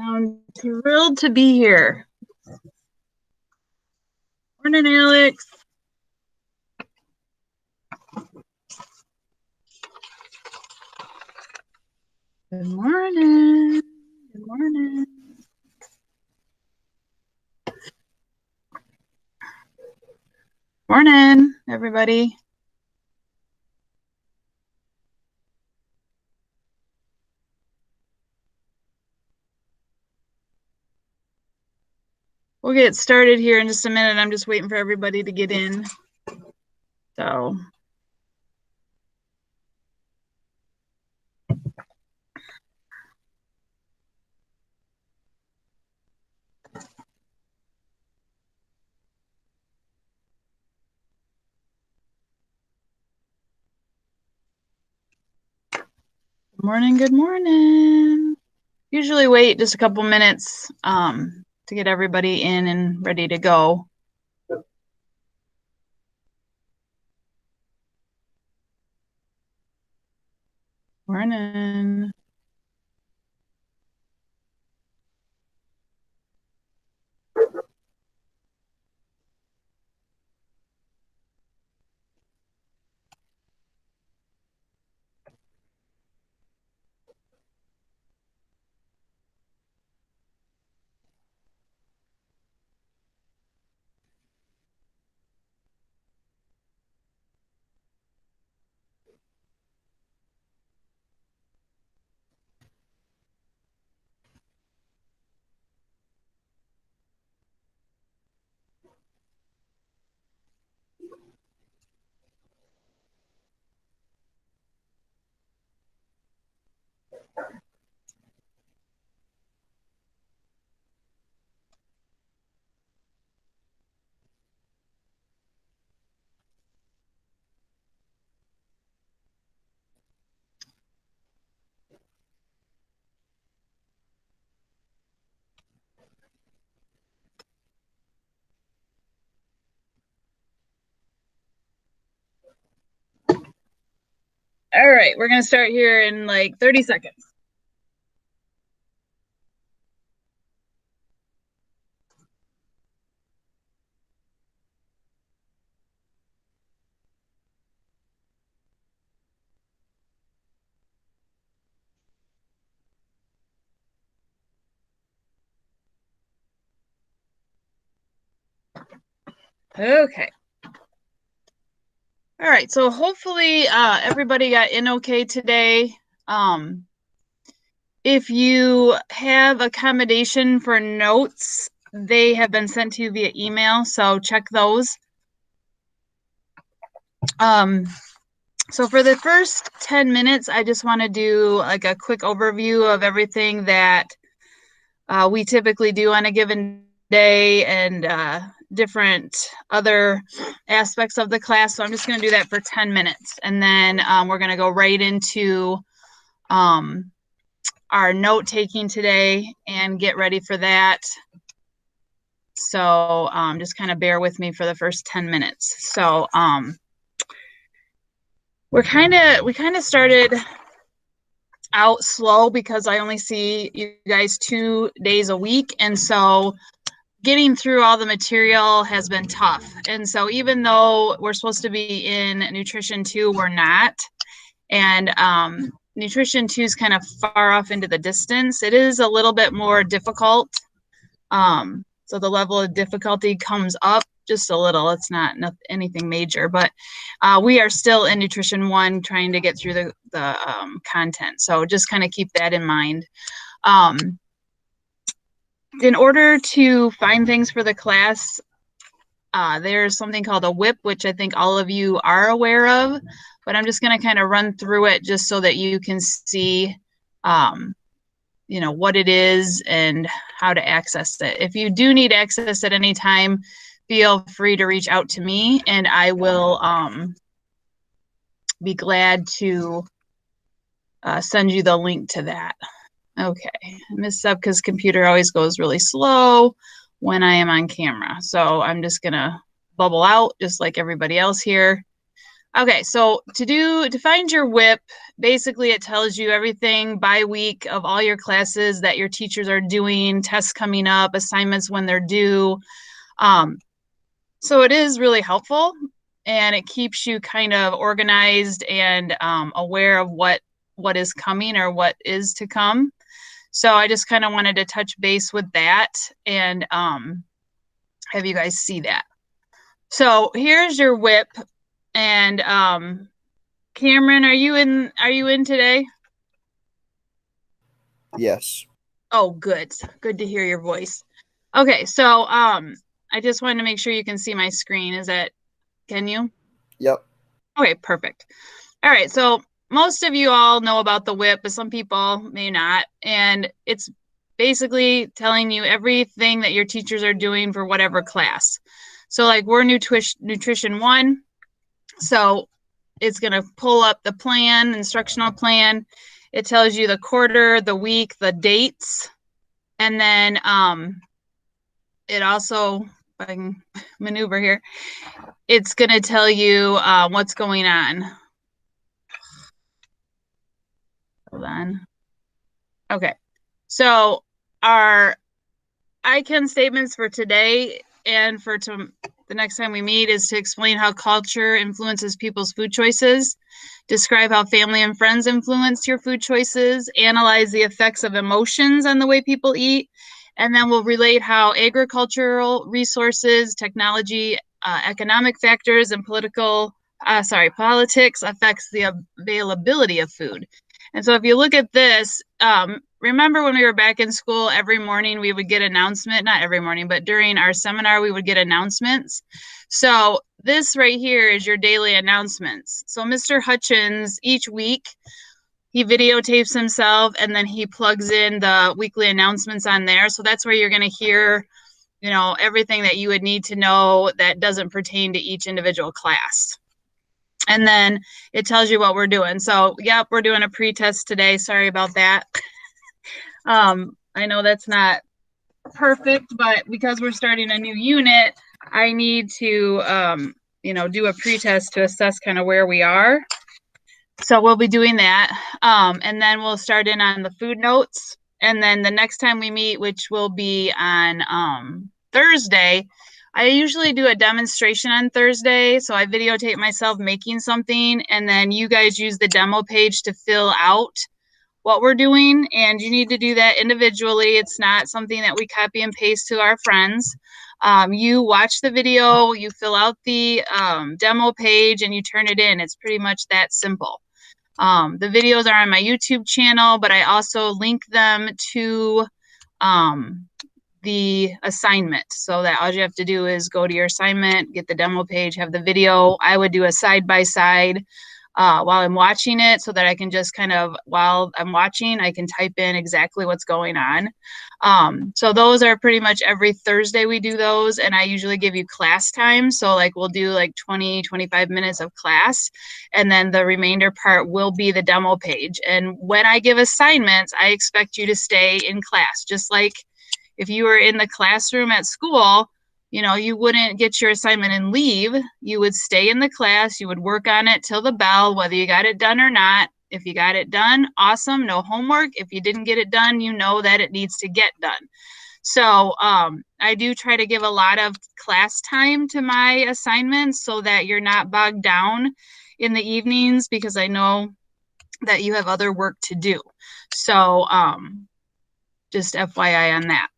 I'm thrilled to be here. Morning, Alex. Good morning. Good morning. Morning, everybody. We'll get started here in just a minute. I'm just waiting for everybody to get in. So. Good morning, good morning. Usually wait just a couple minutes to get everybody in and ready to go. Morning. All right, we're gonna start here in like 30 seconds. Okay. All right, so hopefully everybody got in okay today. If you have accommodation for notes, they have been sent to you via email, so check those. So for the first 10 minutes, I just want to do like a quick overview of everything that we typically do on a given day and different other aspects of the class. So I'm just going to do that for 10 minutes. And then we're going to go right into our note taking today and get ready for that. So just kind of bear with me for the first 10 minutes. So we kind of started out slow because I only see you guys 2 days a week. And so getting through all the material has been tough. And so even though we're supposed to be in Nutrition 2, we're not. And Nutrition 2 is kind of far off into the distance. It is a little bit more difficult. So the level of difficulty comes up just a little. It's not anything major, but we are still in Nutrition 1 trying to get through the content. So just kind of keep that in mind. In order to find things for the class, there's something called a WIP, which I think all of you are aware of, but I'm just going to kind of run through it just so that you can see, what it is and how to access it. If you do need access at any time, feel free to reach out to me and I will be glad to send you the link to that. Okay, Miss Sebka's computer always goes really slow when I am on camera. So I'm just gonna bubble out just like everybody else here. Okay, so to find your WIP, basically it tells you everything by week of all your classes that your teachers are doing, tests coming up, assignments when they're due. So it is really helpful, and it keeps you kind of organized and aware of what is coming or what is to come. So I just kind of wanted to touch base with that and have you guys see that. So here's your WIP, and Cameron, are you in today? Yes. Oh, good. Good to hear your voice. Okay, so I just wanted to make sure you can see my screen. Can you? Yep. Okay, perfect. All right, so most of you all know about the WIP, but some people may not. And it's basically telling you everything that your teachers are doing for whatever class. So like we're nutrition 1. So it's going to pull up the plan, instructional plan. It tells you the quarter, the week, the dates. And then it also, if I can maneuver here, it's going to tell you what's going on. Hold on. Okay. So our ICANN statements for today and for the next time we meet is to explain how culture influences people's food choices, describe how family and friends influence your food choices, analyze the effects of emotions on the way people eat, and then we'll relate how agricultural resources, technology, economic factors, and politics affects the availability of food. And so if you look at this, remember when we were back in school, every morning we would get not every morning, but during our seminar, we would get announcements. So this right here is your daily announcements. So Mr. Hutchins, each week, he videotapes himself and then he plugs in the weekly announcements on there. So that's where you're going to hear, everything that you would need to know that doesn't pertain to each individual class. And then it tells you what we're doing. So, yep, we're doing a pre-test today. Sorry about that. I know that's not perfect, but because we're starting a new unit, I need to, do a pre-test to assess kind of where we are. So we'll be doing that. And then we'll start in on the food notes. And then the next time we meet, which will be on Thursday, I usually do a demonstration on Thursday. So I videotape myself making something, and then you guys use the demo page to fill out what we're doing. And you need to do that individually. It's not something that we copy and paste to our friends. You watch the video, you fill out the demo page, and you turn it in. It's pretty much that simple. The videos are on my YouTube channel, but I also link them to the assignment, so that all you have to do is go to your assignment, get the demo page, have the video. I would do a side-by-side while I'm watching it, so that I can just kind of, while I'm watching, I can type in exactly what's going on. So those are pretty much every Thursday we do those, and I usually give you class time. So like we'll do like 20, 25 minutes of class, and then the remainder part will be the demo page. And when I give assignments, I expect you to stay in class, just like if you were in the classroom at school, you wouldn't get your assignment and leave. You would stay in the class. You would work on it till the bell, whether you got it done or not. If you got it done, awesome, no homework. If you didn't get it done, you know that it needs to get done. So I do try to give a lot of class time to my assignments so that you're not bogged down in the evenings, because I know that you have other work to do. So just FYI on that.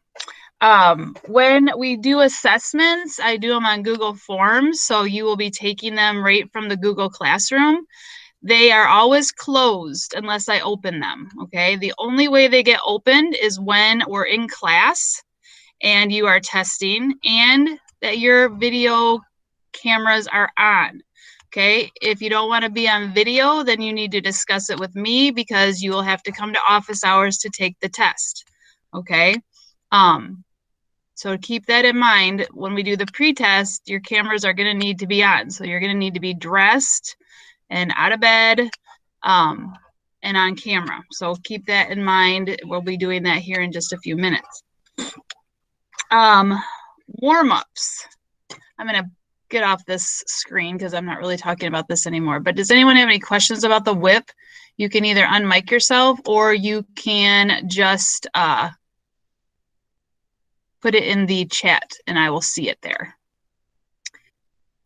When we do assessments, I do them on Google Forms, so you will be taking them right from the Google Classroom. They are always closed unless I open them, okay? The only way they get opened is when we're in class and you are testing and that your video cameras are on, okay? If you don't want to be on video, then you need to discuss it with me, because you will have to come to office hours to take the test, okay? So keep that in mind. When we do the pre-test, your cameras are going to need to be on. So you're going to need to be dressed and out of bed and on camera. So keep that in mind. We'll be doing that here in just a few minutes. Warm-ups. I'm going to get off this screen because I'm not really talking about this anymore. But does anyone have any questions about the WIP? You can either unmic yourself or you can just put it in the chat and I will see it there.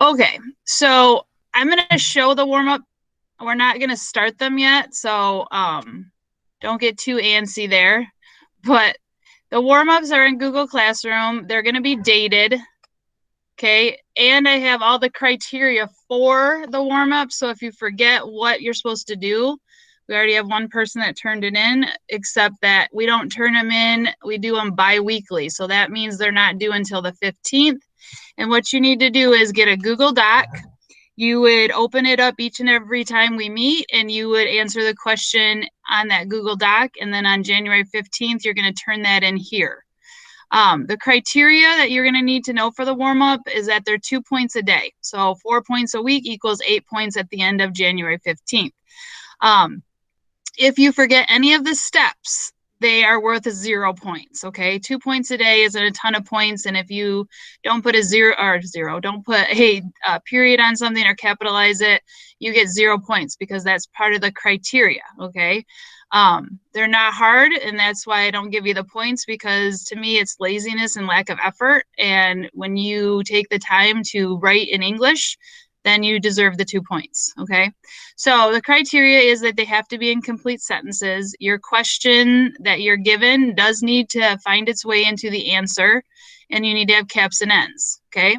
Okay, so I'm going to show the warm-up. We're not going to start them yet, so don't get too antsy there. But the warm-ups are in Google Classroom. They're going to be dated. Okay, and I have all the criteria for the warm-up. So if you forget what you're supposed to do, we already have one person that turned it in, except that we don't turn them in. We do them bi-weekly. So that means they're not due until the 15th. And what you need to do is get a Google Doc. You would open it up each and every time we meet, and you would answer the question on that Google Doc. And then on January 15th, you're going to turn that in here. The criteria that you're going to need to know for the warm-up is that they're 2 points a day. So 4 points a week equals 8 points at the end of January 15th. If you forget any of the steps, they are worth 0 points, okay? 2 points a day isn't a ton of points, and if you don't put don't put a period on something or capitalize it, you get 0 points because that's part of the criteria, okay? They're not hard, and that's why I don't give you the points, because to me it's laziness and lack of effort, and when you take the time to write in English, then you deserve the 2 points, okay? So the criteria is that they have to be in complete sentences. Your question that you're given does need to find its way into the answer, and you need to have caps and ends, okay?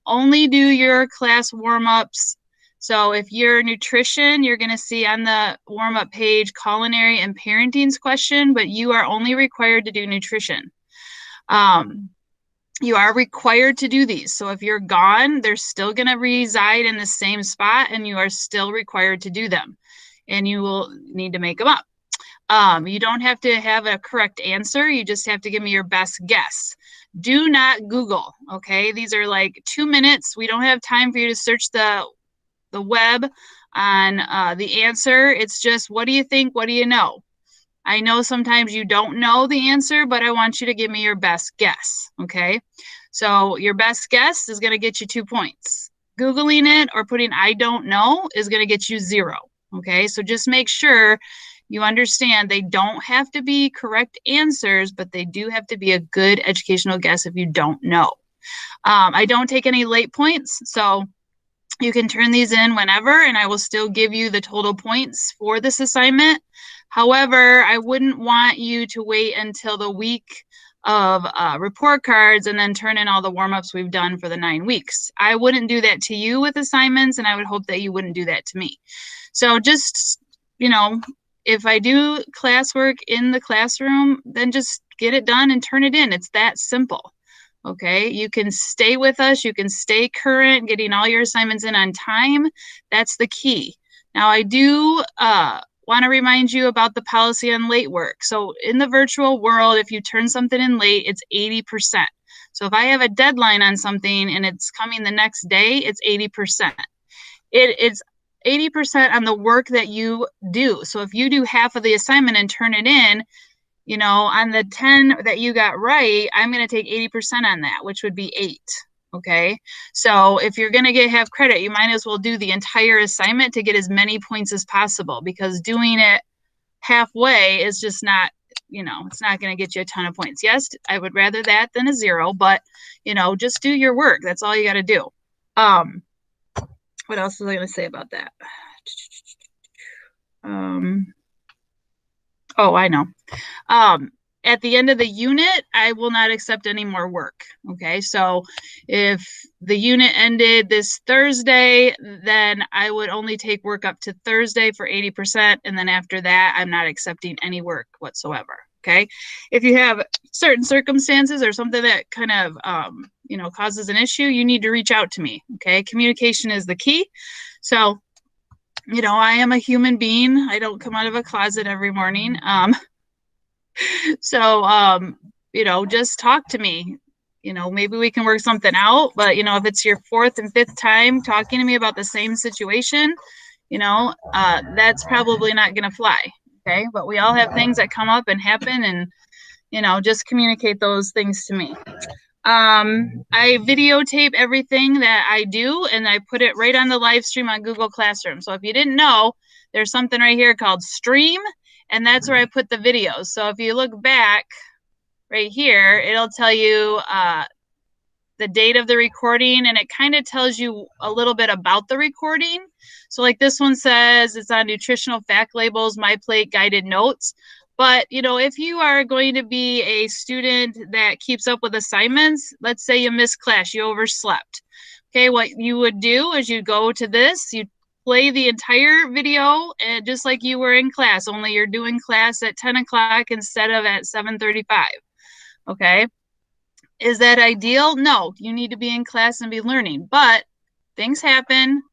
Only do your class warm-ups. So if you're nutrition, you're going to see on the warm-up page culinary and parenting's question, but you are only required to do nutrition. You are required to do these. So if you're gone, they're still going to reside in the same spot, and you are still required to do them. And you will need to make them up. You don't have to have a correct answer. You just have to give me your best guess. Do not Google, okay? These are like 2 minutes. We don't have time for you to search the web on the answer. It's just, what do you think? What do you know? I know sometimes you don't know the answer, but I want you to give me your best guess, okay? So your best guess is going to get you 2 points. Googling it or putting I don't know is going to get you 0, okay? So just make sure you understand they don't have to be correct answers, but they do have to be a good educational guess if you don't know. I don't take any late points, so you can turn these in whenever, and I will still give you the total points for this assignment. However, I wouldn't want you to wait until the week of report cards and then turn in all the warm-ups we've done for the 9 weeks. I wouldn't do that to you with assignments, and I would hope that you wouldn't do that to me. So just, you know, if I do classwork in the classroom, then just get it done and turn it in. It's that simple. Okay, you can stay with us. You can stay current, getting all your assignments in on time. That's the key. Now, I do want to remind you about the policy on late work. So in the virtual world, if you turn something in late, it's 80%. So if I have a deadline on something and it's coming the next day, it's 80%. It's 80% on the work that you do. So if you do half of the assignment and turn it in, you know, on the 10 that you got right, I'm going to take 80% on that, which would be 8. Okay. So if you're going to get half credit, you might as well do the entire assignment to get as many points as possible, because doing it halfway is just not, you know, it's not going to get you a ton of points. Yes, I would rather that than a 0, but, you know, just do your work. That's all you got to do. What else was I going to say about that? Oh, I know. At the end of the unit, I will not accept any more work. Okay, so if the unit ended this Thursday, then I would only take work up to Thursday for 80%. And then after that, I'm not accepting any work whatsoever. Okay, if you have certain circumstances or something that kind of, you know, causes an issue, you need to reach out to me. Okay, communication is the key. So, you know, I am a human being. I don't come out of a closet every morning. So, you know, just talk to me. You know, maybe we can work something out. But, you know, if it's your 4th and 5th time talking to me about the same situation, you know, that's probably not going to fly. Okay. But we all have things that come up and happen, and, you know, just communicate those things to me. I videotape everything that I do and I put it right on the live stream on Google Classroom. So if you didn't know, there's something right here called Stream, and that's where I put the videos. So if you look back right here, it'll tell you the date of the recording, and it kind of tells you a little bit about the recording. So like this one says it's on nutritional fact labels, my plate, guided notes. But, you know, if you are going to be a student that keeps up with assignments, let's say you missed class, you overslept. Okay, what you would do is you go to this, you play the entire video, and just like you were in class, only you're doing class at 10 o'clock instead of at 7:35. Okay. Is that ideal? No, you need to be in class and be learning, but things happen.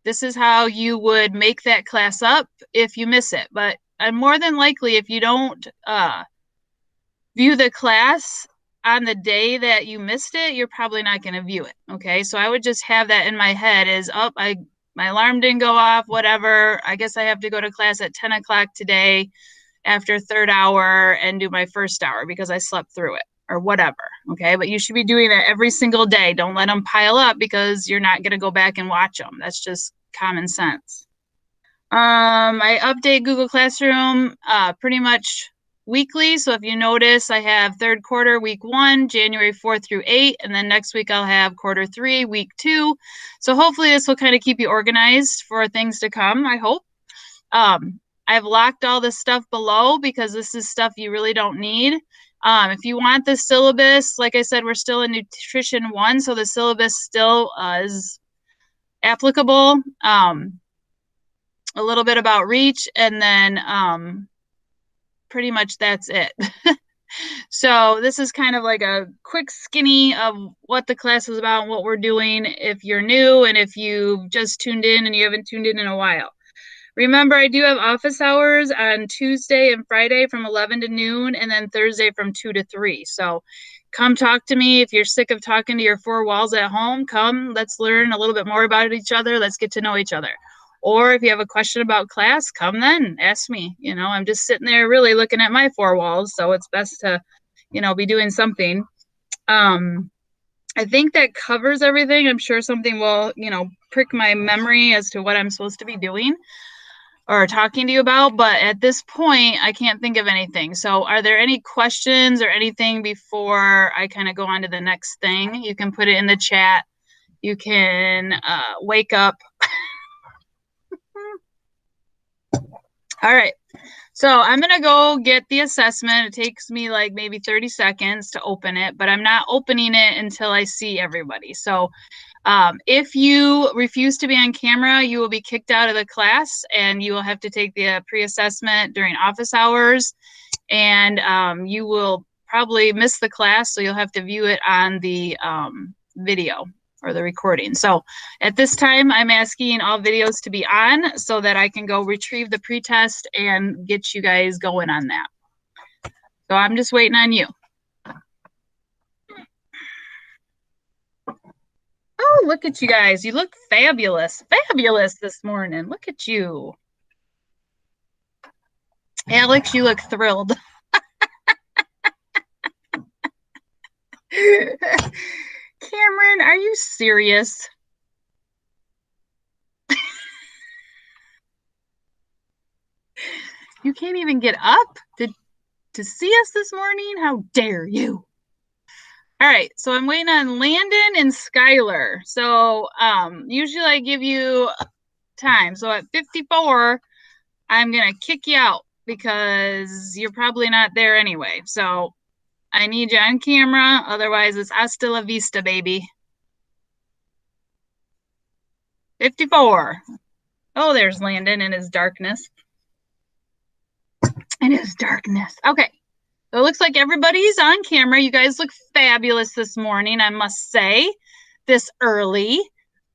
This is how you would make that class up if you miss it. But more than likely, if you don't view the class on the day that you missed it, you're probably not going to view it. Okay, so I would just have that in my head is, oh, my alarm didn't go off, whatever. I guess I have to go to class at 10 o'clock today after third hour and do my first hour because I slept through it or whatever. Okay, but you should be doing that every single day. Don't let them pile up because you're not going to go back and watch them. That's just common sense. I update Google Classroom pretty much weekly. So if you notice, I have third quarter, week 1, January 4th through 8, and then next week I'll have quarter 3, week 2. So hopefully this will kind of keep you organized for things to come, I hope. I've locked all this stuff below because this is stuff you really don't need. If you want the syllabus, like I said, we're still in Nutrition 1, so the syllabus still is applicable. A little bit about REACH, and then pretty much that's it. So this is kind of like a quick skinny of what the class is about and what we're doing if you're new and if you've just tuned in and you haven't tuned in a while. Remember, I do have office hours on Tuesday and Friday from 11 to noon, and then Thursday from 2 to 3. So come talk to me. If you're sick of talking to your four walls at home, come, let's learn a little bit more about each other. Let's get to know each other. Or if you have a question about class, come then, ask me. You know, I'm just sitting there really looking at my four walls, so it's best to, you know, be doing something. I think that covers everything. I'm sure something will, you know, prick my memory as to what I'm supposed to be doing or talking to you about, but at this point, I can't think of anything. So are there any questions or anything before I kind of go on to the next thing? You can put it in the chat. You can wake up. All right. So I'm going to go get the assessment. It takes me like maybe 30 seconds to open it, but I'm not opening it until I see everybody. So if you refuse to be on camera, you will be kicked out of the class and you will have to take the pre-assessment during office hours, and you will probably miss the class, so you'll have to view it on the video or the recording. So at this time, I'm asking all videos to be on so that I can go retrieve the pretest and get you guys going on that. So I'm just waiting on you. Oh, look at you guys. You look fabulous. Fabulous this morning. Look at you. Alex, you look thrilled. Cameron, are you serious? You can't even get up to see us this morning? How dare you? All right, so I'm waiting on Landon and Skylar. So usually I give you time. So at 54, I'm going to kick you out because you're probably not there anyway. So I need you on camera. Otherwise, it's hasta la vista, baby. 54. Oh, there's Landon in his darkness. In his darkness. Okay. So it looks like everybody's on camera. You guys look fabulous this morning, I must say, this early.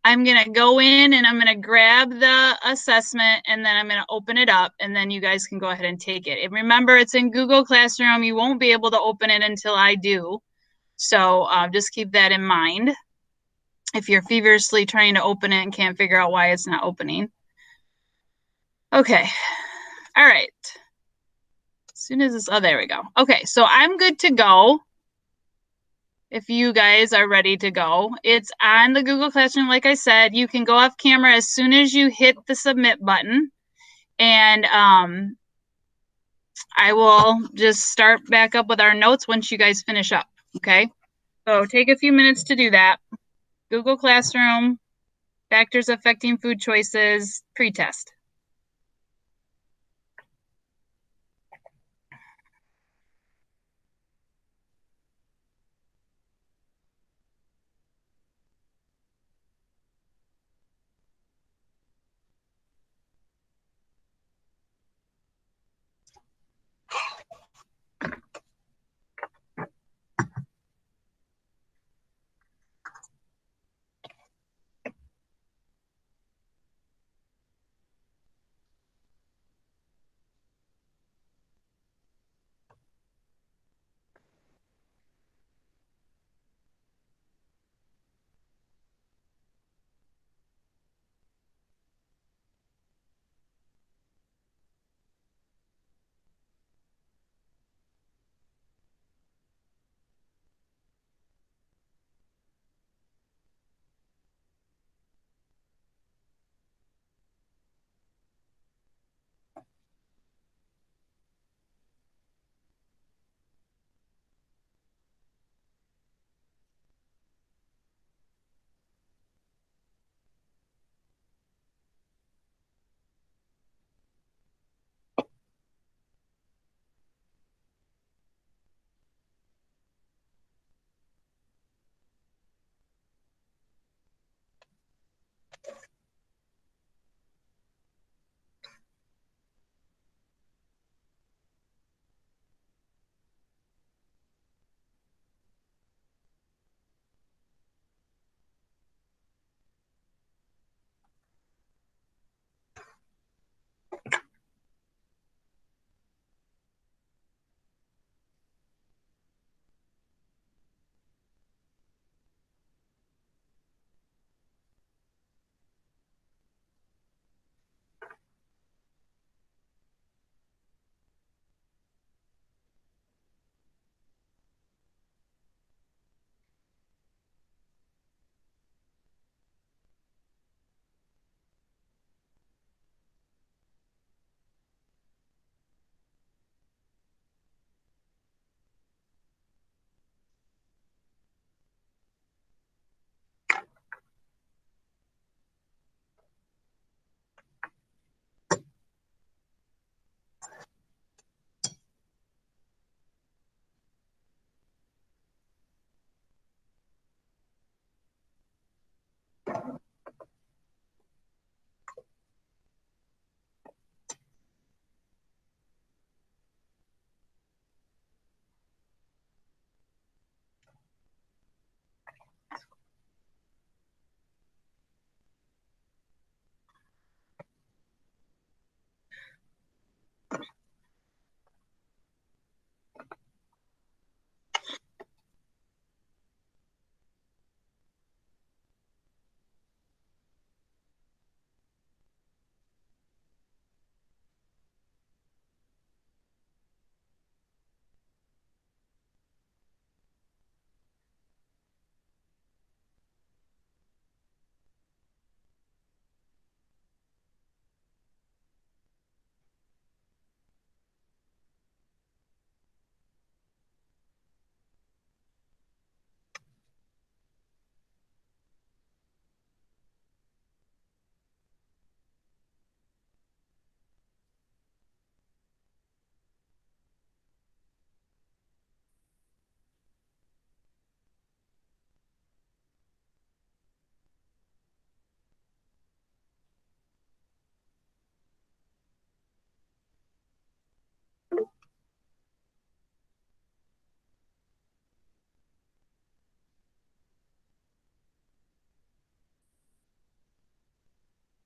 I'm going to go in and I'm going to grab the assessment and then I'm going to open it up and then you guys can go ahead and take it. And remember, it's in Google Classroom. You won't be able to open it until I do. So just keep that in mind if you're feverishly trying to open it and can't figure out why it's not opening. Okay. All right. As soon as this, oh, there we go. Okay, so I'm good to go. if you guys are ready to go. It's on the Google Classroom. Like I said, you can go off camera as soon as you hit the submit button. And I will just start back up with our notes once you guys finish up, okay? So take a few minutes to do that. Google Classroom, factors affecting food choices, pretest.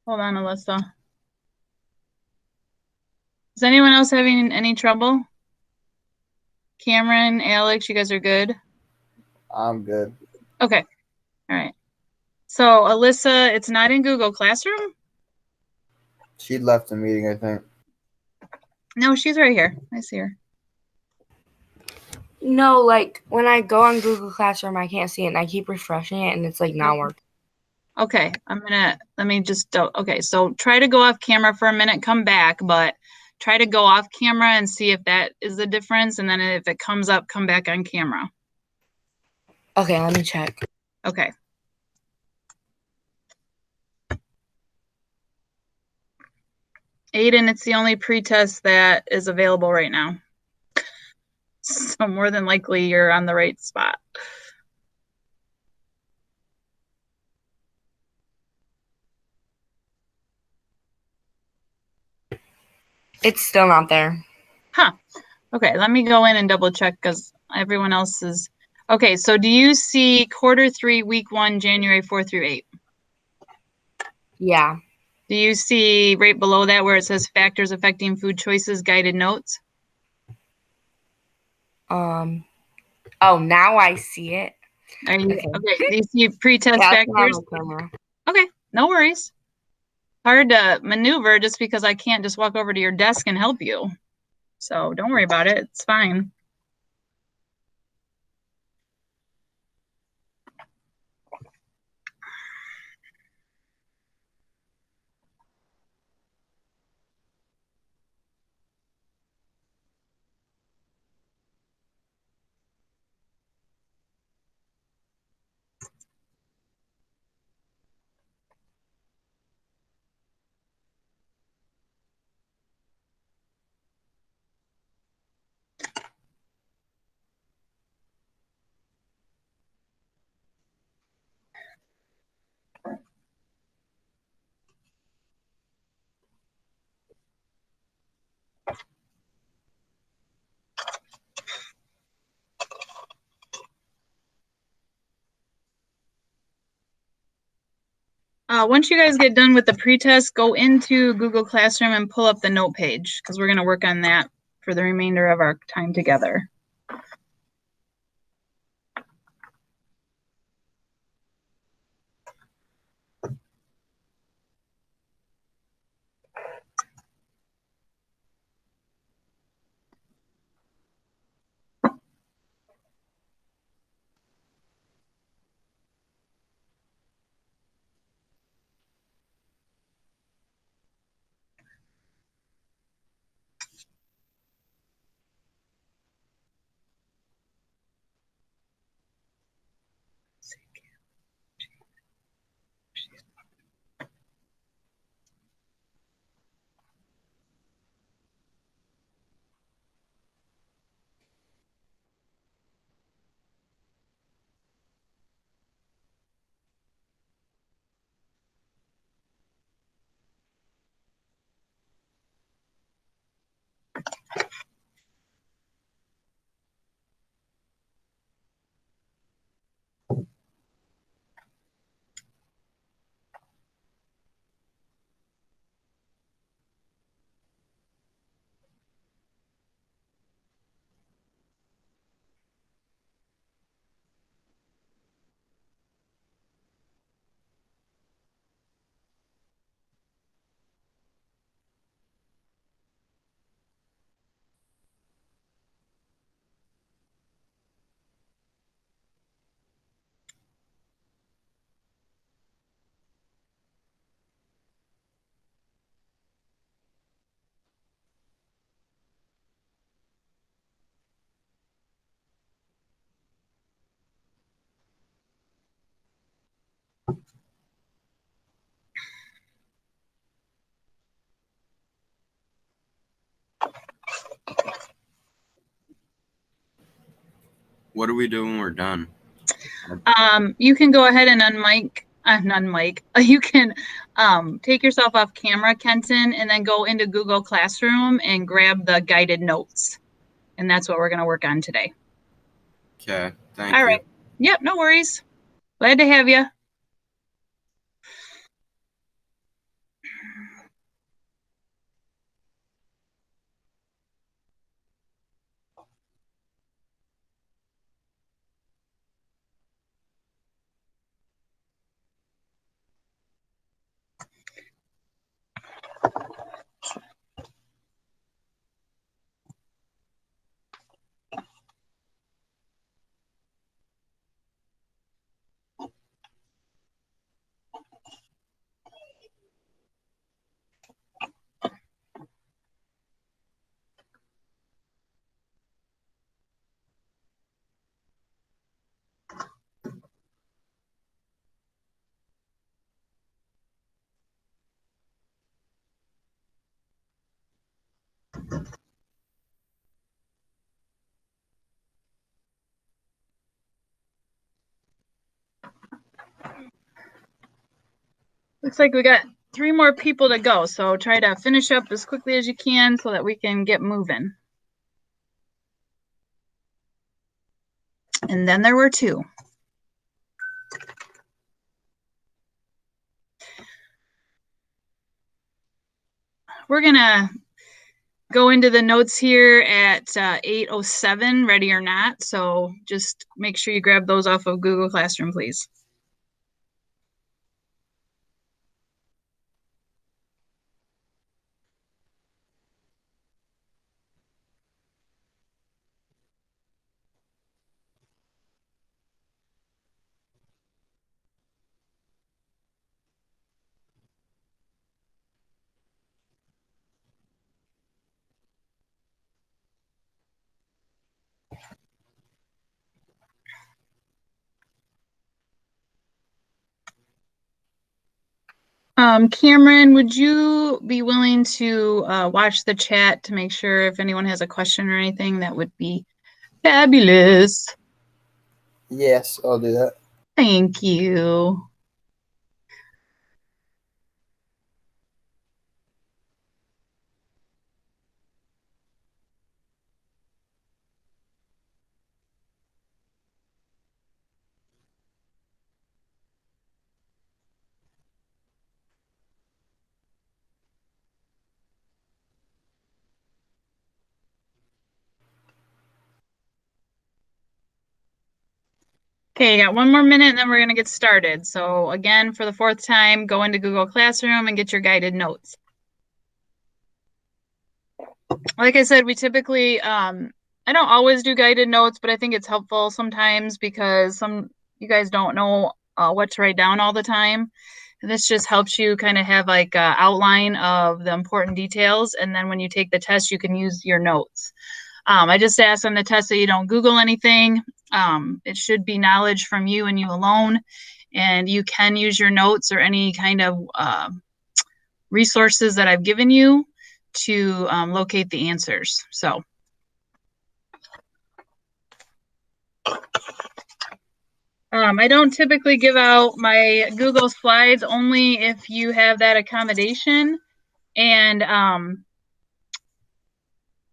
Hold on, Alyssa. Is anyone else having any trouble? Cameron, Alex, you guys are good? I'm good. Okay. All right. So, Alyssa, it's not in Google Classroom? She left the meeting, I think. No, she's right here. I see her. No, like when I go on Google Classroom, I can't see it, and I keep refreshing it, and it's like not working. Okay, okay, so try to go off camera for a minute, come back, but try to go off camera and see if that is the difference, and then if it comes up, come back on camera. Okay, let me check. Okay. Aiden, it's the only pretest that is available right now. So more than likely you're on the right spot. It's still not there. Huh. Okay, let me go in and double check because everyone else is. Okay, so do you see Q3, week 1, January 4 through 8? Yeah. Do you see right below that where it says factors affecting food choices, guided notes? Oh, now I see it. Are you okay? Do you see pretest factors? Okay, no worries. Hard to maneuver just because I can't just walk over to your desk and help you. So don't worry about it. It's fine. Once you guys get done with the pretest, go into Google Classroom and pull up the note page because we're going to work on that for the remainder of our time together. What do we do when we're done? You can go ahead and unmic. You can take yourself off camera, Kenton, and then go into Google Classroom and grab the guided notes. And that's what we're going to work on today. Okay, thank you. All right. Yep, no worries. Glad to have you. Looks like we got 3 more people to go, so try to finish up as quickly as you can so that we can get moving. And then there were 2. We're gonna go into the notes here at 8:07, ready or not. So just make sure you grab those off of Google Classroom, please. Cameron, would you be willing to watch the chat to make sure if anyone has a question or anything? That would be fabulous. Yes, I'll do that. Thank you. Okay, got 1 more minute and then we're going to get started. So again, for the 4th time, go into Google Classroom and get your guided notes. Like I said, we typically, I don't always do guided notes, but I think it's helpful sometimes because you guys don't know what to write down all the time. And this just helps you kind of have like an outline of the important details. And then when you take the test, you can use your notes. I just ask on the test that you don't Google anything. It should be knowledge from you and you alone. And you can use your notes or any kind of resources that I've given you to locate the answers. So. I don't typically give out my Google Slides only if you have that accommodation. And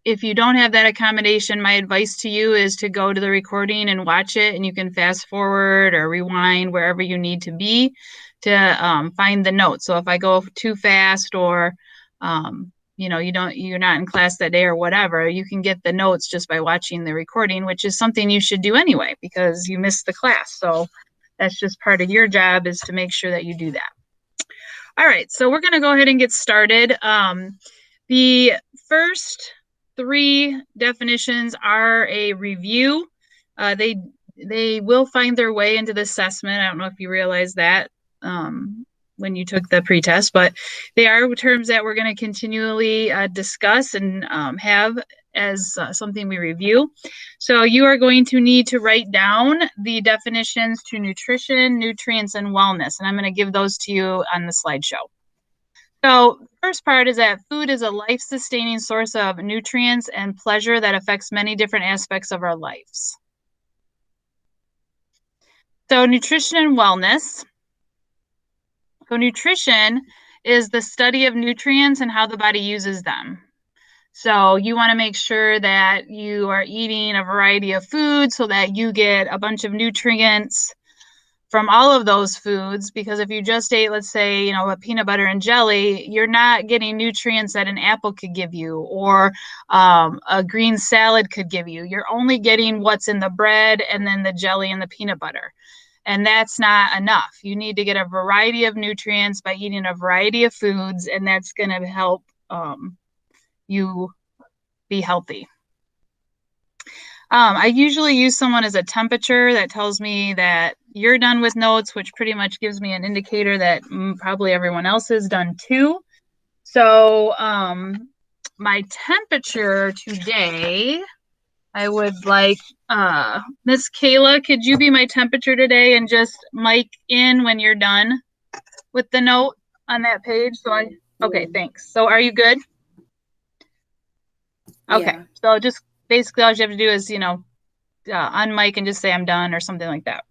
if you don't have that accommodation, my advice to you is to go to the recording and watch it, and you can fast forward or rewind wherever you need to be to find the notes. So if I go too fast or you know, you're not in class that day or whatever, you can get the notes just by watching the recording, which is something you should do anyway because you missed the class. So that's just part of your job is to make sure that you do that. All right, so we're going to go ahead and get started. The first 3 definitions are a review. They will find their way into the assessment. I don't know if you realize that when you took the pretest, but they are terms that we're going to continually discuss and have as something we review. So you are going to need to write down the definitions to nutrition, nutrients, and wellness. And I'm going to give those to you on the slideshow. So first part is that food is a life-sustaining source of nutrients and pleasure that affects many different aspects of our lives. So nutrition and wellness. So nutrition is the study of nutrients and how the body uses them. So you want to make sure that you are eating a variety of foods so that you get a bunch of nutrients from all of those foods, because if you just ate, let's say, you know, a peanut butter and jelly, you're not getting nutrients that an apple could give you or a green salad could give you. You're only getting what's in the bread and then the jelly and the peanut butter. And that's not enough. You need to get a variety of nutrients by eating a variety of foods, and that's going to help you be healthy. I usually use someone as a temperature that tells me that you're done with notes, which pretty much gives me an indicator that probably everyone else is done too. So my temperature today, I would like Miss Kayla, could you be my temperature today and just mic in when you're done with the note on that page? Okay, thanks. So are you good? Okay. Yeah. So just basically all you have to do is, unmic and just say I'm done or something like that.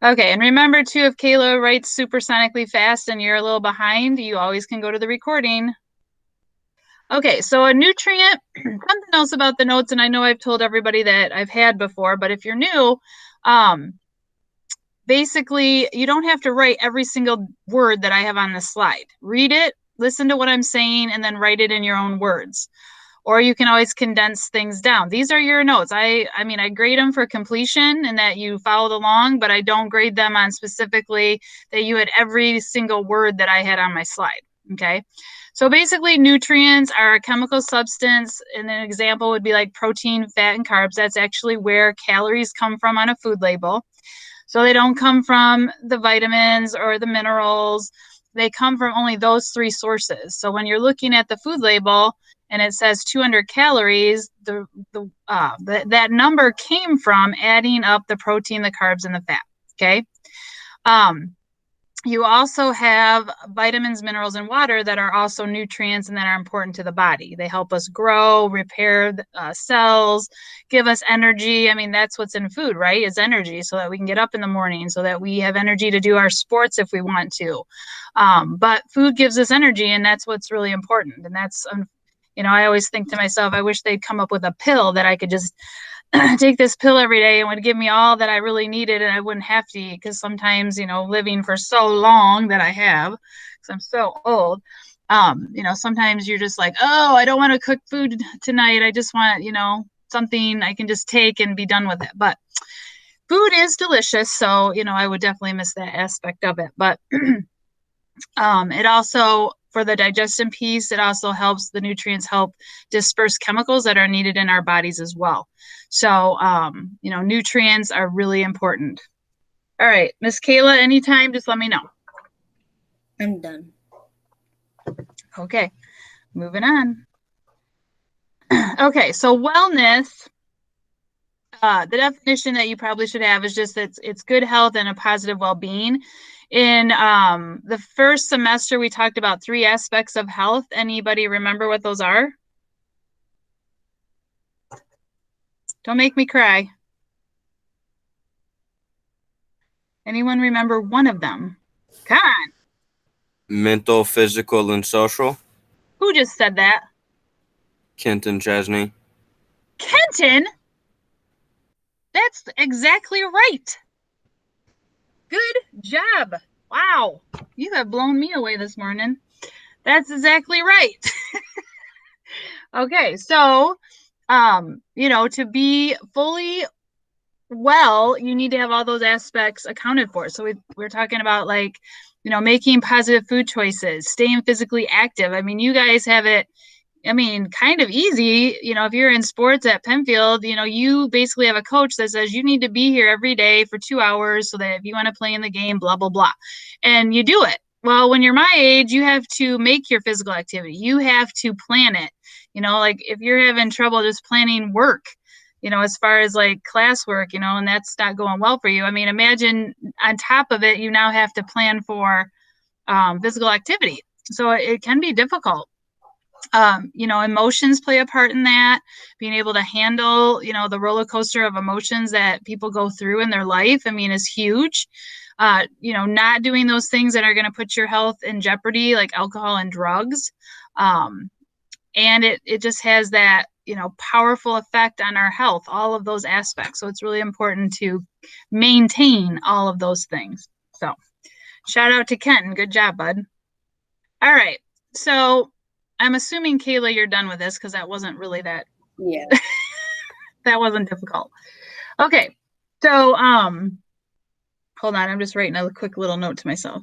Okay. And remember too, if Kayla writes supersonically fast and you're a little behind, you always can go to the recording. Okay. So a nutrient, something else about the notes, and I know I've told everybody that I've had before, but if you're new, basically you don't have to write every single word that I have on the slide. Read it, listen to what I'm saying, and then write it in your own words. Or you can always condense things down. These are your notes. I mean, I grade them for completion and that you followed along, but I don't grade them on specifically that you had every single word that I had on my slide. Okay. So basically nutrients are a chemical substance. And an example would be like protein, fat, and carbs. That's actually where calories come from on a food label. So they don't come from the vitamins or the minerals. They come from only those three sources. So when you're looking at the food label and it says 200 calories, that number came from adding up the protein, the carbs, and the fat. Okay. You also have vitamins, minerals, and water that are also nutrients and that are important to the body. They help us grow, repair cells, give us energy. I mean, that's what's in food, right? Is energy, so that we can get up in the morning, so that we have energy to do our sports if we want to. But food gives us energy, and that's what's really important. And that's, I always think to myself, I wish they'd come up with a pill that I could just take this pill every day and would give me all that I really needed, and I wouldn't have to eat, because sometimes, living for so long that I have, because I'm so old, sometimes you're just like, oh, I don't want to cook food tonight. I just want, something I can just take and be done with it. But food is delicious. So, I would definitely miss that aspect of it. But it also, for the digestion piece, it also helps the nutrients help disperse chemicals that are needed in our bodies as well. So, nutrients are really important. All right, Miss Kayla, anytime, just let me know. I'm done. Okay, moving on. Okay, so wellness, the definition that you probably should have is just that it's good health and a positive well-being. In the first semester, we talked about 3 aspects of health. Anybody remember what those are? Don't make me cry. Anyone remember one of them? Come on. Mental, physical, and social. Who just said that? Kenton Chesney. Kenton? That's exactly right. Good job. Wow. You have blown me away this morning. That's exactly right. Okay, so, to be fully well, you need to have all those aspects accounted for. So we're talking about making positive food choices, staying physically active. I mean, you guys have it, kind of easy. If you're in sports at Penfield, you basically have a coach that says you need to be here every day for 2 hours so that if you want to play in the game, blah, blah, blah. And you do it. Well, when you're my age, you have to make your physical activity. You have to plan it. If you're having trouble just planning work, as far as classwork, and that's not going well for you. I mean, imagine on top of it, you now have to plan for physical activity. So it can be difficult. Emotions play a part in that. Being able to handle, the roller coaster of emotions that people go through in their life, is huge. Not doing those things that are going to put your health in jeopardy, like alcohol and drugs. And it just has that, powerful effect on our health, all of those aspects. So it's really important to maintain all of those things. So shout out to Kenton. Good job, bud. All right. So I'm assuming, Kayla, you're done with this because that wasn't really that. Yeah. That wasn't difficult. Okay. So, hold on. I'm just writing a quick little note to myself.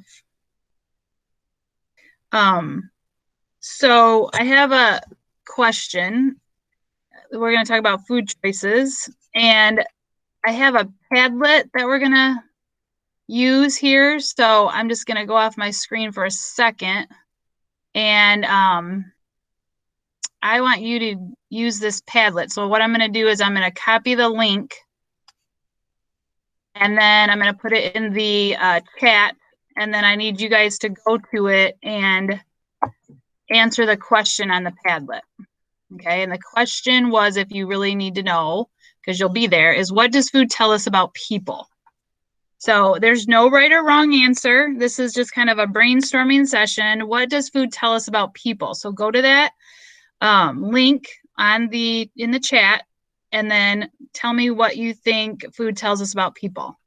So I have a question. We're going to talk about food choices, and I have a Padlet that we're going to use here. So I'm just going to go off my screen for a second, and I want you to use this Padlet. So what I'm going to do is I'm going to copy the link, and then I'm going to put it in the chat, and then I need you guys to go to it and answer the question on the Padlet. Okay, and the question was, if you really need to know, because you'll be there, is what does food tell us about people? So there's no right or wrong answer. This is just kind of a brainstorming session. What does food tell us about people? So go to that link in the chat, and then tell me what you think food tells us about people.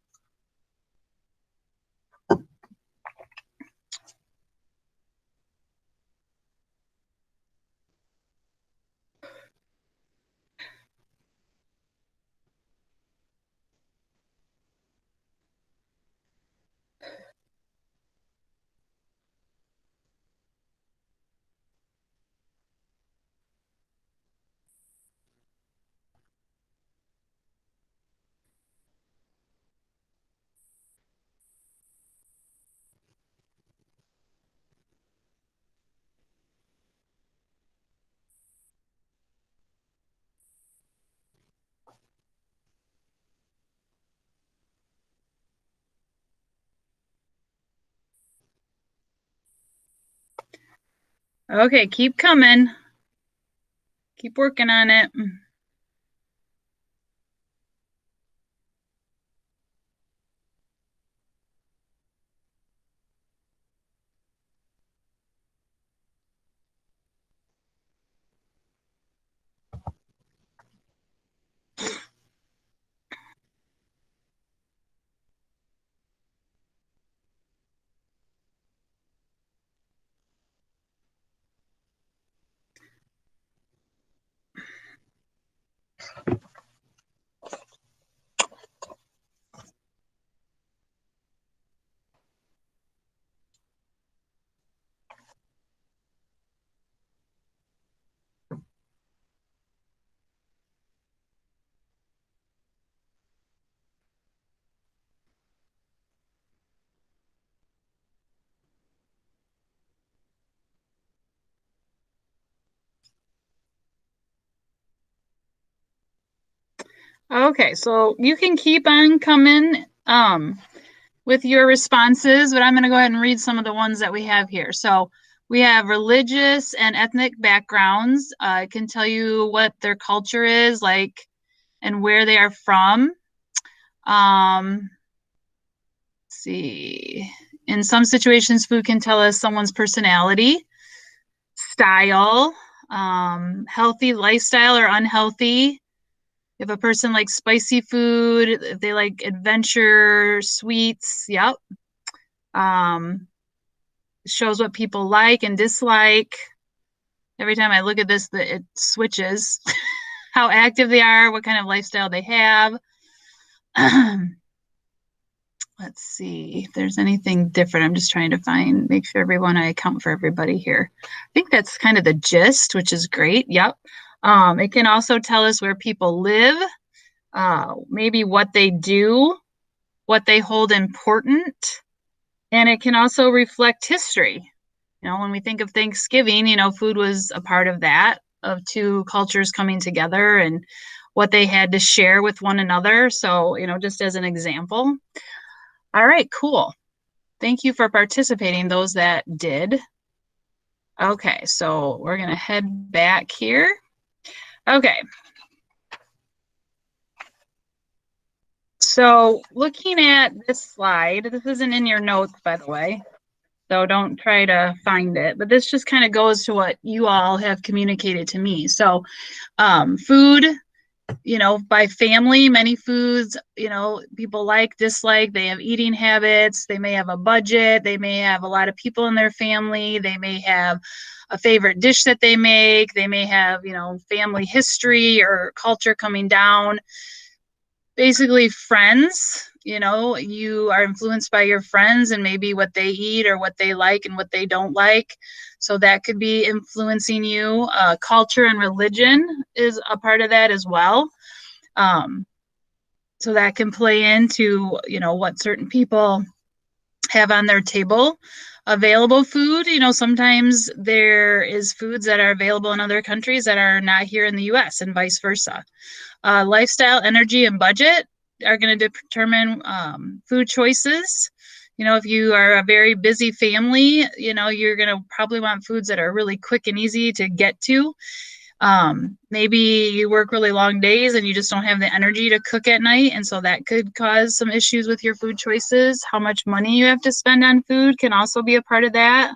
Okay, keep coming. Keep working on it. Okay, so you can keep on coming with your responses, but I'm going to go ahead and read some of the ones that we have here. So we have religious and ethnic backgrounds. I can tell you what their culture is like and where they are from. Let's see. In some situations, food can tell us someone's personality, style, healthy lifestyle or unhealthy. If a person likes spicy food, if they like adventure sweets, yep. Shows what people like and dislike. Every time I look at this, it switches. How active they are, what kind of lifestyle they have. Let's see if there's anything different. I'm just trying to make sure I account for everybody here. I think that's kind of the gist, which is great. Yep. It can also tell us where people live, maybe what they do, what they hold important, and it can also reflect history. When we think of Thanksgiving, food was a part of that, of two cultures coming together and what they had to share with one another. So, just as an example. All right, cool. Thank you for participating, those that did. Okay, so we're going to head back here. Okay. So looking at this slide, this isn't in your notes, by the way, so don't try to find it, but this just kind of goes to what you all have communicated to me. So food, by family, many foods, people like, dislike, they have eating habits, they may have a budget, they may have a lot of people in their family, they may have a favorite dish that they make, they may have, family history or culture coming down. Basically, friends, you are influenced by your friends and maybe what they eat or what they like and what they don't like. So that could be influencing you. Culture and religion is a part of that as well. So that can play into, what certain people have on their table. Available food, sometimes there is foods that are available in other countries that are not here in the US and vice versa. Lifestyle, energy, and budget are going to determine food choices. If you are a very busy family, you're going to probably want foods that are really quick and easy to get to. Maybe you work really long days and you just don't have the energy to cook at night, and so that could cause some issues with your food choices. How much money you have to spend on food can also be a part of that.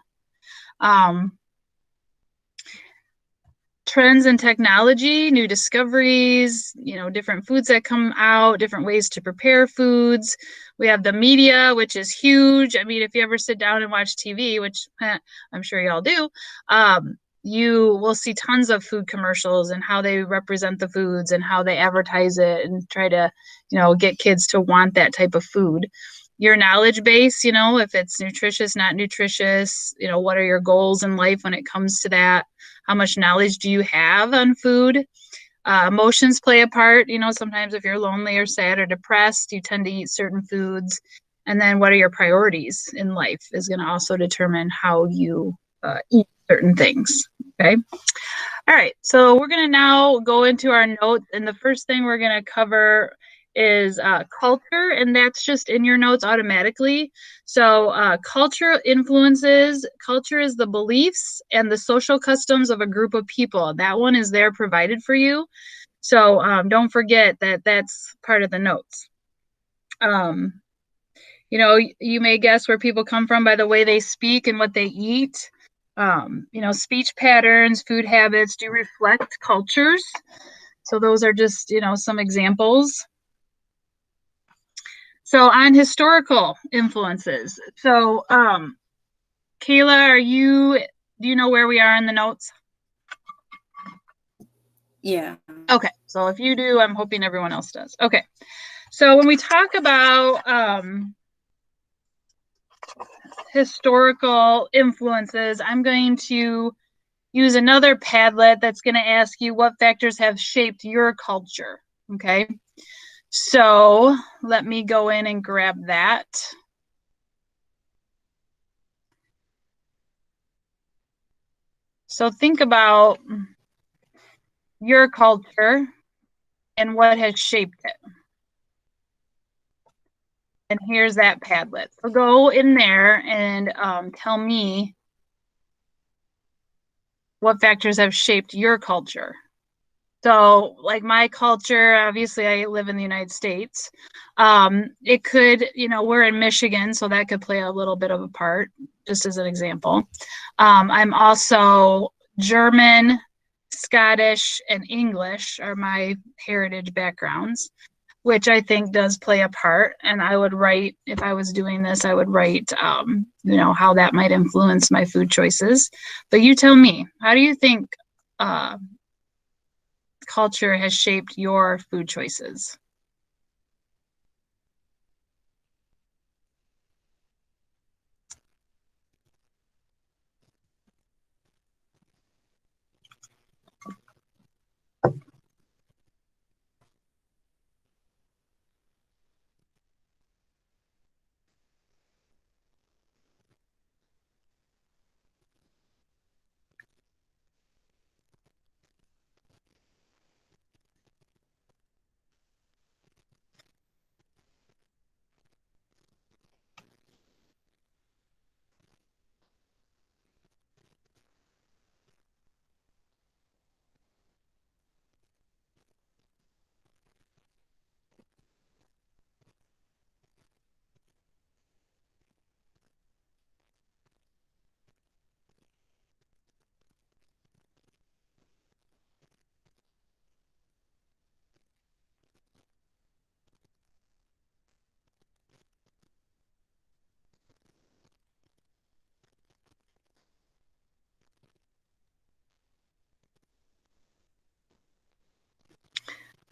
Trends in technology, new discoveries, different foods that come out, different ways to prepare foods. We have the media, which is huge. I mean, if you ever sit down and watch TV, which I'm sure y'all do, you will see tons of food commercials and how they represent the foods and how they advertise it and try to, get kids to want that type of food. Your knowledge base, if it's nutritious, not nutritious, what are your goals in life when it comes to that? How much knowledge do you have on food? Emotions play a part. Sometimes if you're lonely or sad or depressed, you tend to eat certain foods. And then what are your priorities in life is going to also determine how you eat certain things. Okay. All right. So we're going to now go into our notes. And the first thing we're going to cover is culture, and that's just in your notes automatically. So culture influences. Culture is the beliefs and the social customs of a group of people. That one is there provided for you. So don't forget that that's part of the notes. You may guess where people come from by the way they speak and what they eat. Speech patterns, food habits do reflect cultures. So those are just, some examples. So on historical influences. So Kayla, do you know where we are in the notes? Yeah. Okay. So if you do, I'm hoping everyone else does. Okay. So when we talk about historical influences, I'm going to use another Padlet that's going to ask you what factors have shaped your culture. Okay. So let me go in and grab that. So think about your culture and what has shaped it. And here's that Padlet. So go in there and tell me what factors have shaped your culture. So like my culture, obviously I live in the United States. It could, we're in Michigan, so that could play a little bit of a part, just as an example. I'm also German, Scottish, and English are my heritage backgrounds, which I think does play a part. And I would write, if I was doing this, I would write, how that might influence my food choices. But you tell me, how do you think culture has shaped your food choices?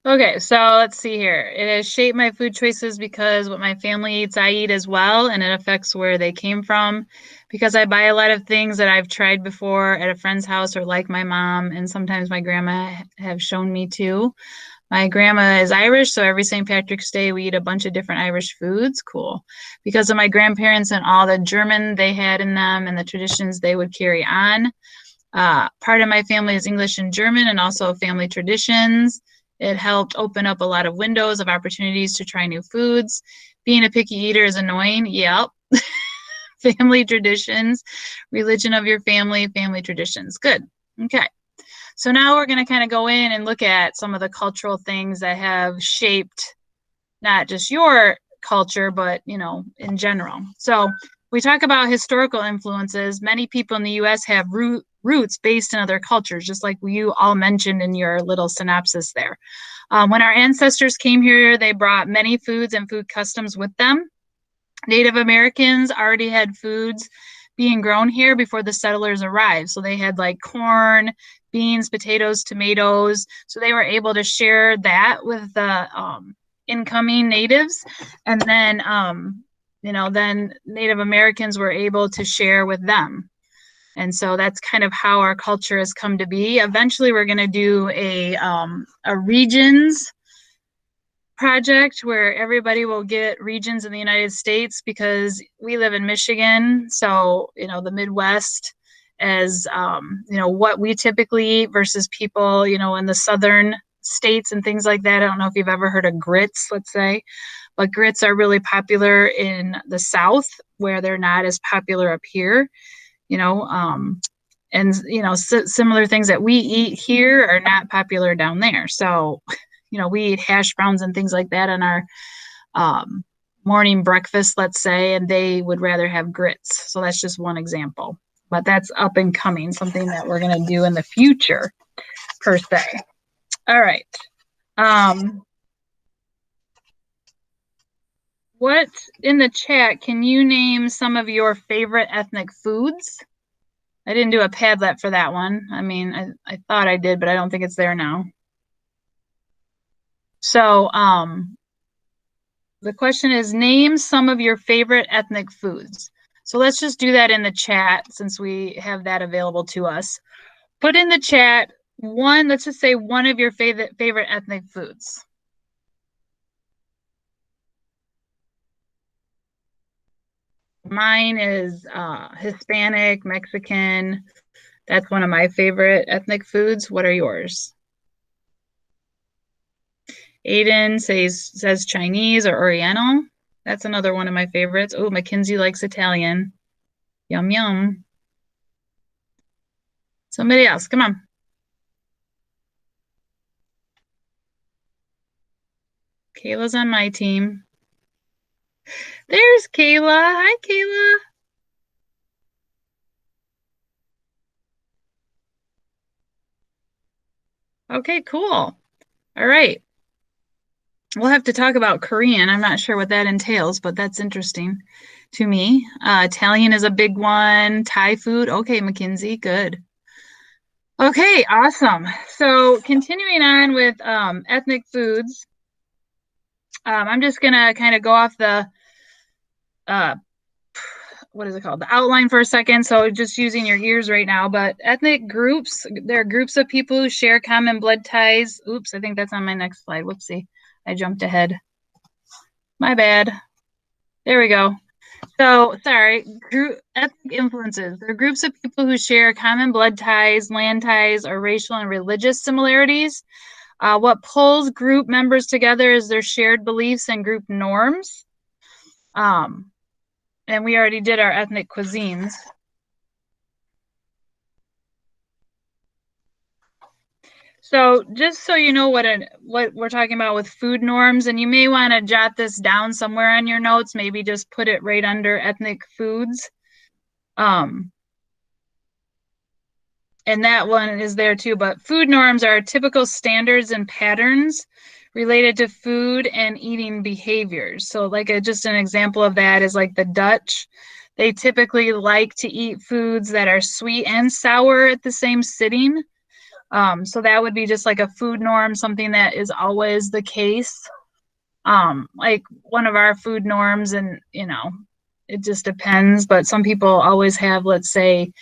Okay, so let's see here. It has shaped my food choices because what my family eats, I eat as well, and it affects where they came from. Because I buy a lot of things that I've tried before at a friend's house or like my mom, and sometimes my grandma have shown me too. My grandma is Irish, so every St. Patrick's Day we eat a bunch of different Irish foods. Cool. Because of my grandparents and all the German they had in them and the traditions they would carry on. Part of my family is English and German, and also family traditions. It helped open up a lot of windows of opportunities to try new foods. Being a picky eater is annoying. Yep. Family traditions, religion of your family, family traditions. Good. Okay. So now we're going to kind of go in and look at some of the cultural things that have shaped not just your culture, but, you know, in general. So we talk about historical influences. Many people in the U.S. have roots based in other cultures, just like you all mentioned in your little synopsis there. When our ancestors came here, they brought many foods and food customs with them. Native Americans already had foods being grown here before the settlers arrived. So they had like corn, beans, potatoes, tomatoes. So they were able to share that with the incoming natives. And then, you know, then Native Americans were able to share with them. And so that's kind of how our culture has come to be. Eventually, we're going to do a regions project where everybody will get regions in the United States, because we live in Michigan. So, you know, the Midwest, as, you know, what we typically eat versus people, you know, in the southern states and things like that. I don't know if you've ever heard of grits, let's say, but grits are really popular in the South, where they're not as popular up here, you know, and, you know, similar things that we eat here are not popular down there. So, you know, we eat hash browns and things like that on our morning breakfast, let's say, and they would rather have grits. So that's just one example, but that's up and coming, something that we're going to do in the future, per se. All right. What in the chat, can you name some of your favorite ethnic foods? I didn't do a Padlet for that one. I mean, I thought I did, but I don't think it's there now. So the question is, name some of your favorite ethnic foods. So let's just do that in the chat, since we have that available to us. Put in the chat one, let's just say one of your favorite ethnic foods. Mine is Hispanic, Mexican. That's one of my favorite ethnic foods. What are yours? Aiden says Chinese or Oriental. That's another one of my favorites. Oh, Mackenzie likes Italian. Yum, yum. Somebody else, come on. Kayla's on my team. There's Kayla. Hi, Kayla. Okay, cool. All right. We'll have to talk about Korean. I'm not sure what that entails, but that's interesting to me. Italian is a big one. Thai food. Okay, Mackenzie, good. Okay, awesome. So continuing on with ethnic foods, I'm just going to kind of go off the, what is it called? The outline for a second. So just using your ears right now, but ethnic groups, there are groups of people who share common blood ties. Oops, I think that's on my next slide. Whoopsie. I jumped ahead. My bad. There we go. So, sorry, ethnic influences. They're groups of people who share common blood ties, land ties, or racial and religious similarities. What pulls group members together is their shared beliefs and group norms. And we already did our ethnic cuisines. So just so you know what we're talking about with food norms, and you may want to jot this down somewhere on your notes, maybe just put it right under ethnic foods. And that one is there too, but food norms are typical standards and patterns related to food and eating behaviors. So like just an example of that is like the Dutch. They typically like to eat foods that are sweet and sour at the same sitting. So that would be just like a food norm, something that is always the case. Like one of our food norms, and you know, it just depends, but some people always have, let's say,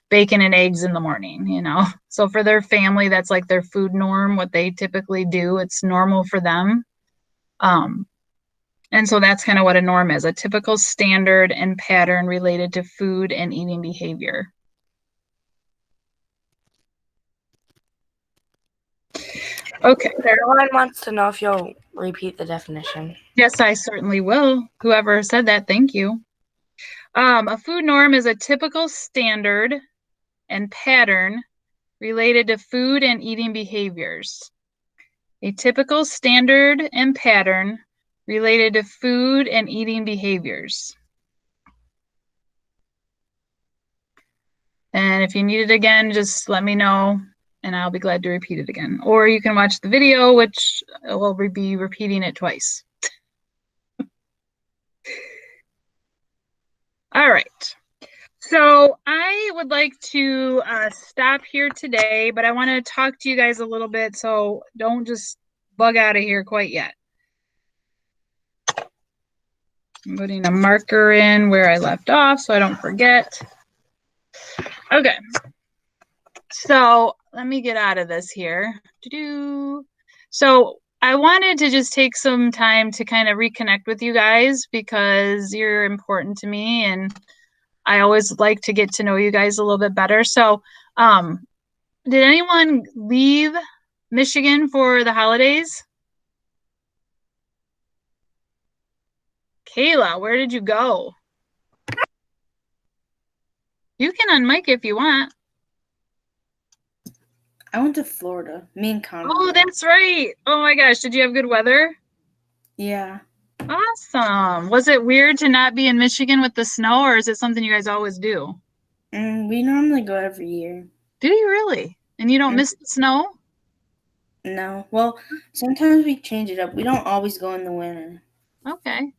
bacon and eggs in the morning, you know. So for their family, that's like their food norm, what they typically do. It's normal for them. And so that's kind of what a norm is, a typical standard and pattern related to food and eating behavior. Okay. Caroline wants to know if you'll repeat the definition. Yes, I certainly will. Whoever said that, thank you. A food norm is a typical standard and pattern related to food and eating behaviors. A typical standard and pattern related to food and eating behaviors. And if you need it again, just let me know and I'll be glad to repeat it again. Or you can watch the video, which will be repeating it twice. All right. So I would like to stop here today, but I want to talk to you guys a little bit, so don't just bug out of here quite yet. I'm putting a marker in where I left off so I don't forget. Okay. So let me get out of this here. So I wanted to just take some time to kind of reconnect with you guys because you're important to me and I always like to get to know you guys a little bit better. So did anyone leave Michigan for the holidays? Kayla, where did you go? You can unmic if you want. I went to Florida. Me and Connor. Oh, that's right. Oh my gosh, did you have good weather? Yeah. Awesome. Was it weird to not be in Michigan with the snow, or is it something you guys always do? We normally go every year. Do you really? And you don't miss the snow? No. Well, sometimes we change it up. We don't always go in the winter. Okay.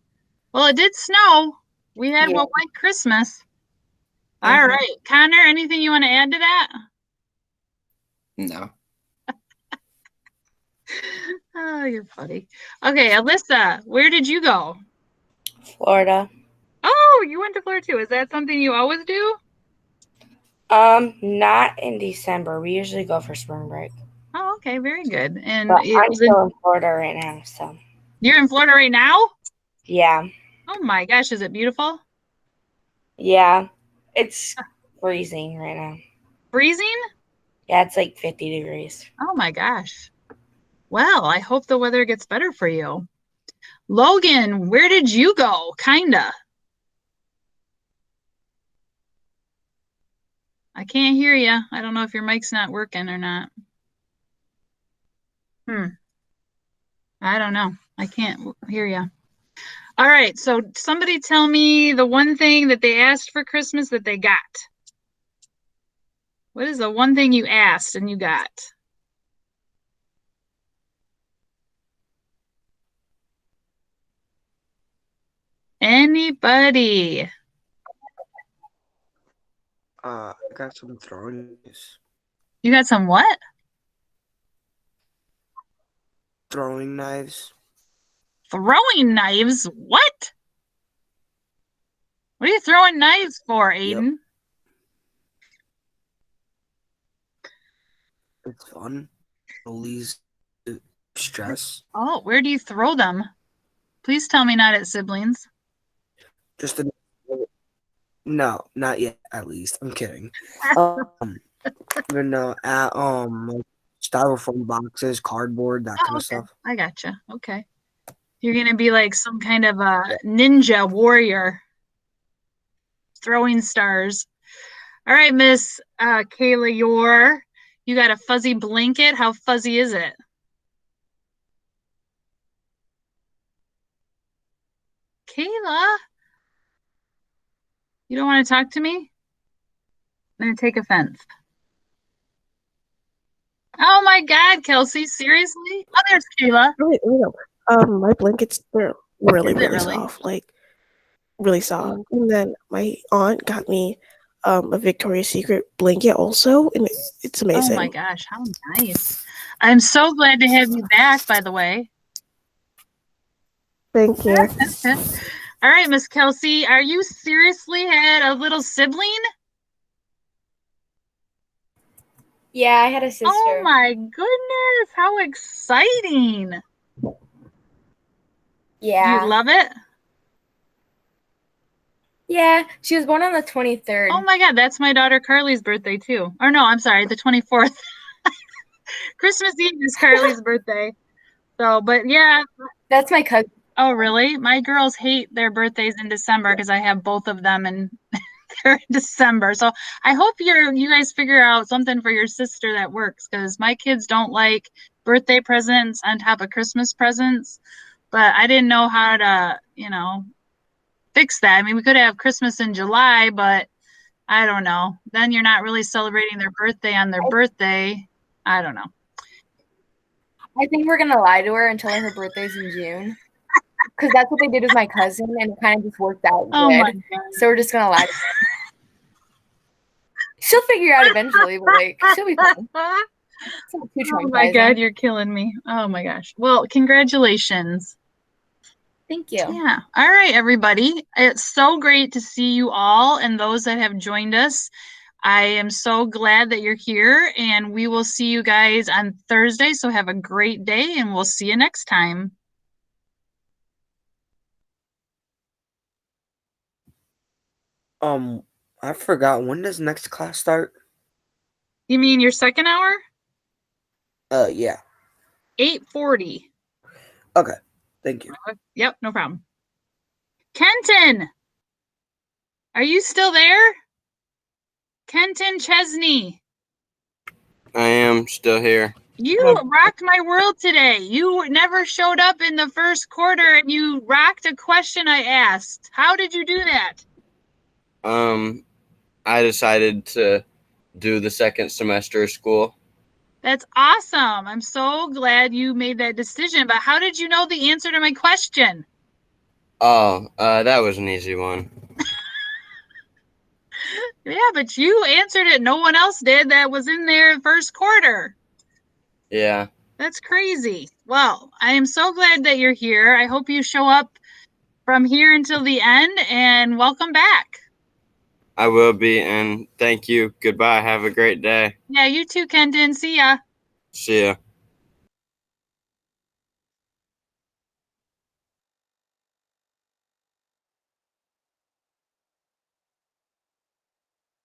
Well, it did snow. We had a white Christmas. All right. Connor, anything you want to add to that? No. Oh, you're funny. Okay, Alyssa, where did you go? Florida. Oh, you went to Florida too. Is that something you always do? Not in December. We usually go for spring break. Oh, okay, very good. And But I'm still in Florida right now, so. You're in Florida right now? Yeah. Oh my gosh, is it beautiful? Yeah. It's freezing right now. Freezing? Yeah, it's like 50 degrees. Oh my gosh. Well, I hope the weather gets better for you. Logan, where did you go? Kinda. I can't hear you. I don't know if your mic's not working or not. I don't know. I can't hear you. All right, so somebody tell me the one thing that they asked for Christmas that they got. What is the one thing you asked and you got? Anybody? I got some throwing knives. You got some what? Throwing knives. Throwing knives? What? What are you throwing knives for, Aiden? It's fun. Release stress. Oh, where do you throw them? Please tell me not at siblings. No, not yet. At least I'm kidding. But no, at styrofoam boxes, cardboard, that kind of stuff. I gotcha. Okay. You're gonna be like some kind of a ninja warrior throwing stars. All right, Miss Kayla, you got a fuzzy blanket. How fuzzy is it? Kayla, you don't want to talk to me? I'm gonna take offense. Oh my God, Kelsey, seriously? Oh, there's Kayla. My blankets were really Is it really? soft, like really soft. And then my aunt got me a Victoria's Secret blanket also, and it's amazing. Oh my gosh, how nice. I'm so glad to have you back, by the way. Thank you. All right, Miss Kelsey, are you seriously had a little sibling? Yeah, I had a sister. Oh my goodness, how exciting. Yeah. Do you love it? Yeah, she was born on the 23rd. Oh my God, that's my daughter Carly's birthday too. Or no, I'm sorry, the 24th. Christmas Eve is Carly's birthday. So, but yeah. That's my cousin. Oh, really? My girls hate their birthdays in December because I have both of them, and there in December. So I hope you guys figure out something for your sister that works, because my kids don't like birthday presents on top of Christmas presents. But I didn't know how to, fix that. I mean, we could have Christmas in July, but I don't know. Then you're not really celebrating their birthday on their birthday. I don't know. I think we're gonna lie to her and tell her her birthday's in June, because that's what they did with my cousin, and it kind of just worked out Oh my good. God. So we're just gonna lie to her. She'll figure it out eventually, but she'll be fine. It's not too Oh my traumatizing. God, you're killing me. Oh my gosh. Well, congratulations. Thank you. Yeah. All right, everybody. It's so great to see you all and those that have joined us. I am so glad that you're here, and we will see you guys on Thursday. So have a great day, and we'll see you next time. I forgot, when does next class start? You mean your second hour? Yeah. 8:40. Okay. Thank you. Yep, no problem. Kenton, are you still there? Kenton Chesney, I am still here. you rocked my world today. You never showed up in the first quarter, and you rocked a question I asked. How did you do that? I decided to do the second semester of school. That's awesome. I'm so glad you made that decision. But how did you know the answer to my question? Oh, that was an easy one. Yeah, but you answered it. No one else did that was in there first quarter. Yeah. That's crazy. Well, I am so glad that you're here. I hope you show up from here until the end, and welcome back. I will be, and thank you. Goodbye. Have a great day. Yeah, you too, Kenton. See ya. See ya.